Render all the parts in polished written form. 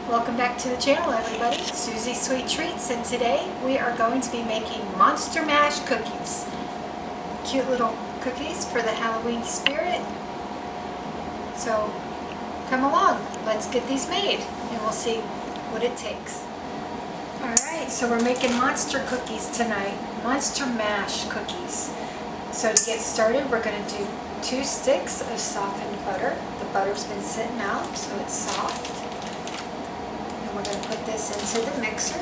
Welcome back to the channel, everybody. Susie Sweet Treats, and today we are going to be making Monster Mash cookies. Cute little cookies for the Halloween spirit. So come along, let's get these made and we'll see what it takes. Alright, so we're making monster cookies tonight. Monster Mash cookies. So to get started, we're going to do 2 sticks of softened butter. The butter's been sitting out, so it's soft. We're going to put this into the mixer.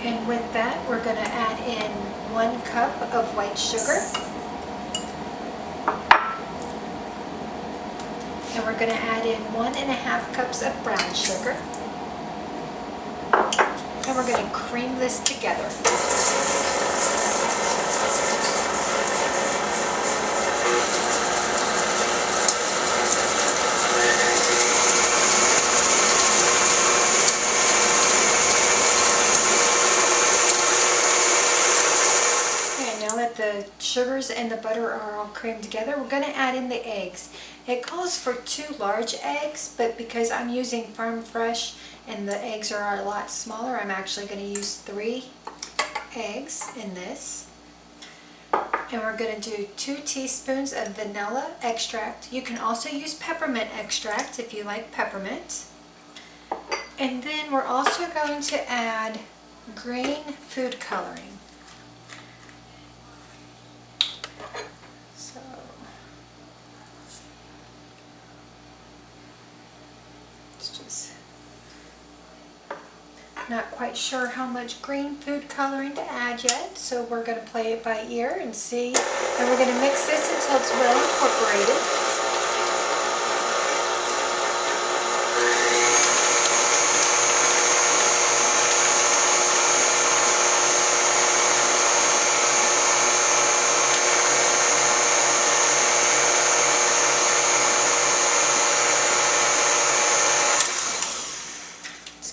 And with that, we're going to add in 1 cup of white sugar. And we're going to add in 1.5 cups of brown sugar. And we're going to cream this together. Okay, now that the sugars and the butter are all creamed together, we're going to add in the eggs. It calls for 2 large eggs, but because I'm using farm fresh and the eggs are a lot smaller, I'm actually going to use 3 eggs in this. And we're going to do 2 teaspoons of vanilla extract. You can also use peppermint extract if you like peppermint. And then we're also going to add green food coloring. So it's just not quite sure how much green food coloring to add yet, so we're going to play it by ear and see. And we're going to mix this until it's well incorporated.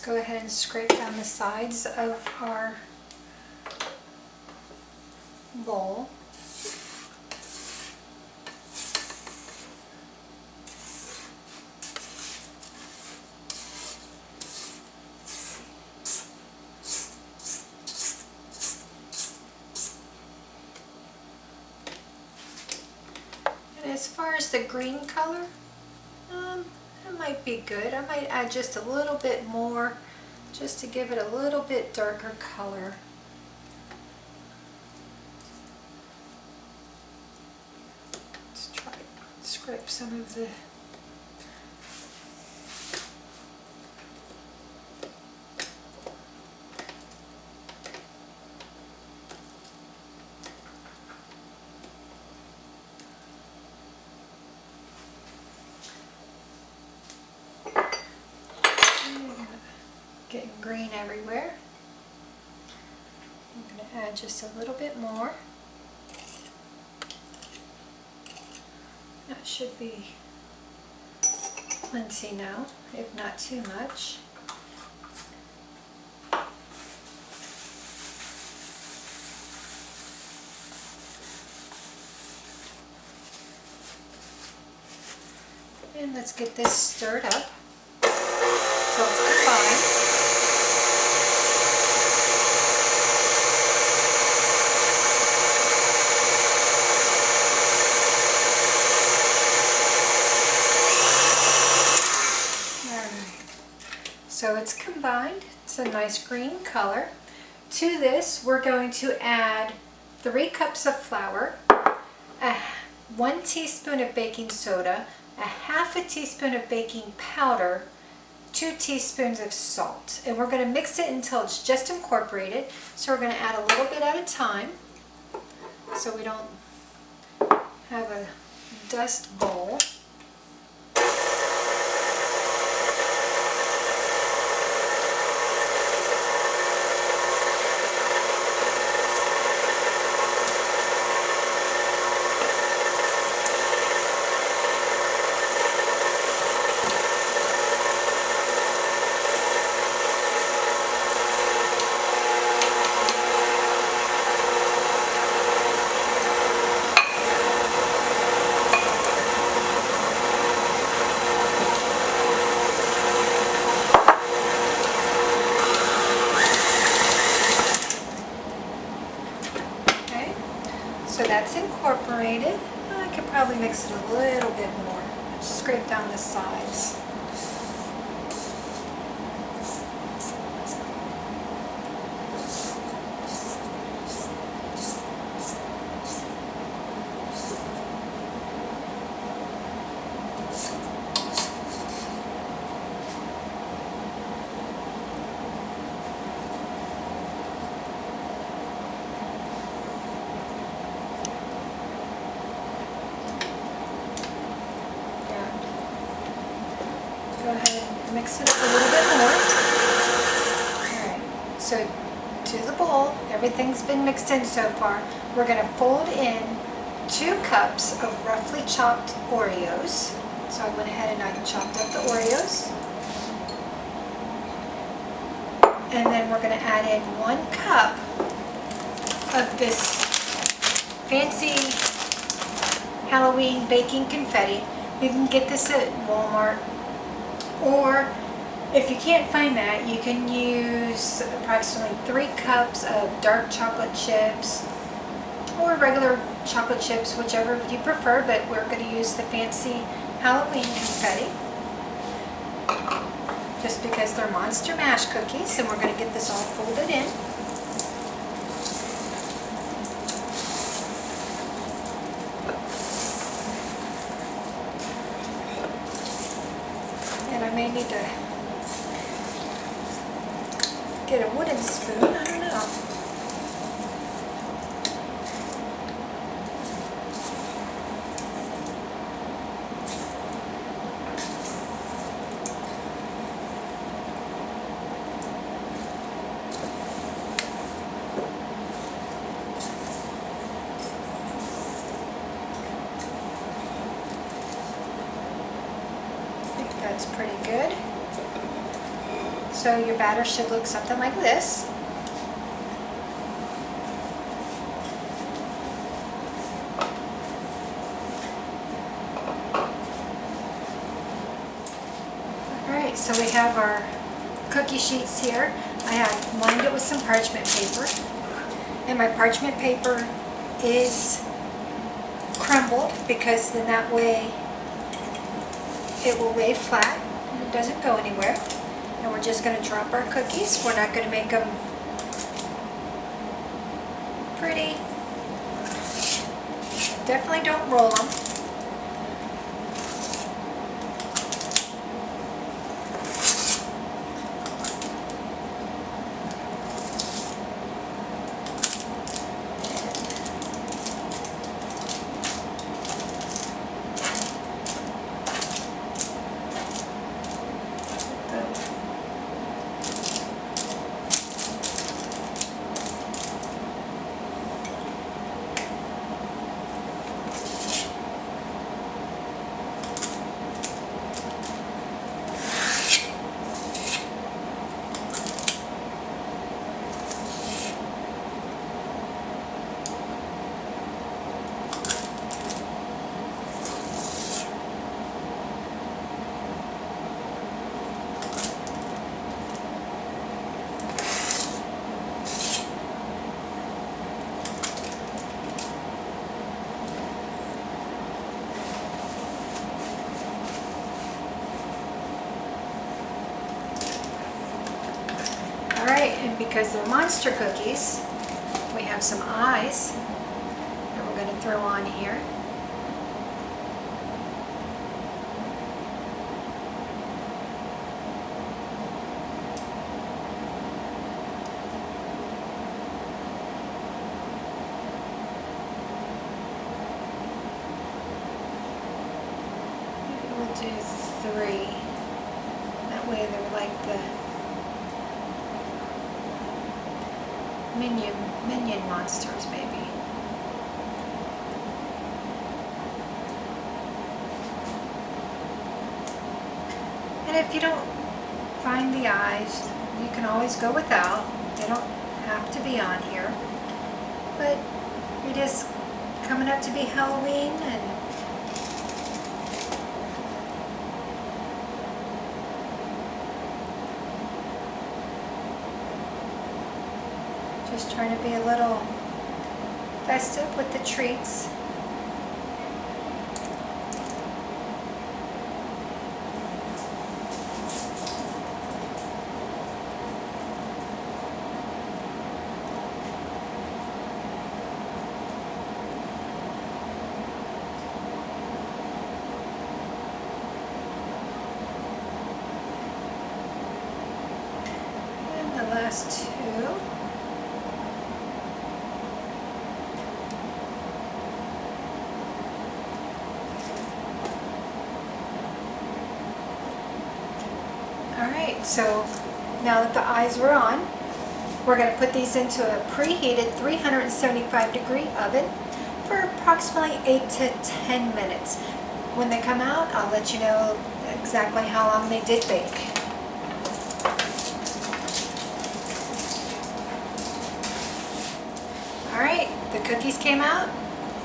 Go ahead and scrape down the sides of our bowl. And as far as the green color, it might be good. I might add just a little bit more, just to give it a little bit darker color. Let's try to scrape some of the getting green everywhere. I'm going to add just a little bit more. That should be plenty now, if not too much. And let's get this stirred up so it's combined. So it's combined. It's a nice green color. To this, we're going to add 3 cups of flour, 1 teaspoon of baking soda, 1/2 teaspoon of baking powder, 2 teaspoons of salt. And we're going to mix it until it's just incorporated. So we're going to add a little bit at a time so we don't have a dust bowl. that's incorporated. I could probably mix it a little bit more. Scrape down the sides. Go ahead and mix it up a little bit more. Alright, so to the bowl, everything's been mixed in so far. We're going to fold in 2 cups of roughly chopped Oreos. So I went ahead and I chopped up the Oreos. And then we're going to add in 1 cup of this fancy Halloween baking confetti. You can get this at Walmart. Or if you can't find that, you can use approximately 3 cups of dark chocolate chips or regular chocolate chips, whichever you prefer, but we're going to use the fancy Halloween confetti just because they're Monster Mash cookies, and we're going to get this all folded in. And I may need to get a wooden spoon, I don't know. That's pretty good. So your batter should look something like this. Alright, so we have our cookie sheets here. I have lined it with some parchment paper. And my parchment paper is crumbled because then that way it will lay flat and it doesn't go anywhere. And we're just going to drop our cookies. We're not going to make them pretty. Definitely don't roll them. Alright, and because they're monster cookies, we have some eyes that we're going to throw on here. We'll do 3. That way they're like the minion monsters, maybe. And if you don't find the eyes, you can always go without. They don't have to be on here. But it is coming up to be Halloween, and just trying to be a little festive with the treats. And the last two. Alright, so now that the eyes were on, we're going to put these into a preheated 375-degree oven for approximately 8 to 10 minutes. When they come out, I'll let you know exactly how long they did bake. Alright, the cookies came out.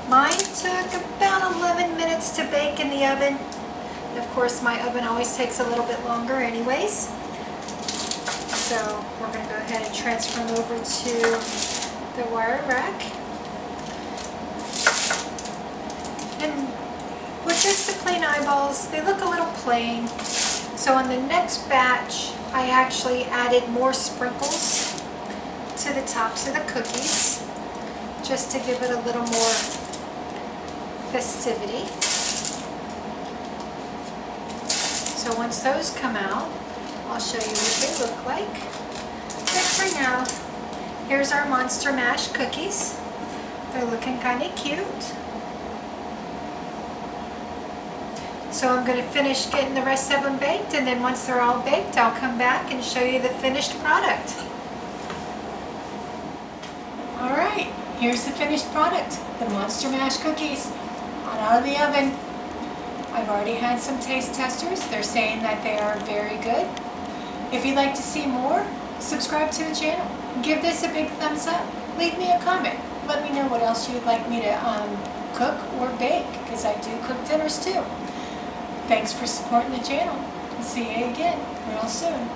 Mine took about 11 minutes to bake in the oven. Of course, my oven always takes a little bit longer anyways. So we're going to go ahead and transfer them over to the wire rack. And with just the plain eyeballs, they look a little plain. So on the next batch, I actually added more sprinkles to the tops of the cookies, just to give it a little more festivity. So once those come out, I'll show you what they look like. But for now, here's our Monster Mash cookies. They're looking kind of cute. So I'm going to finish getting the rest of them baked, and then once they're all baked, I'll come back and show you the finished product. Alright, here's the finished product, the Monster Mash cookies, on out of the oven. I've already had some taste testers. They're saying that they are very good. If you'd like to see more, subscribe to the channel. Give this a big thumbs up. Leave me a comment. Let me know what else you'd like me to cook or bake, because I do cook dinners too. Thanks for supporting the channel. See you again real soon.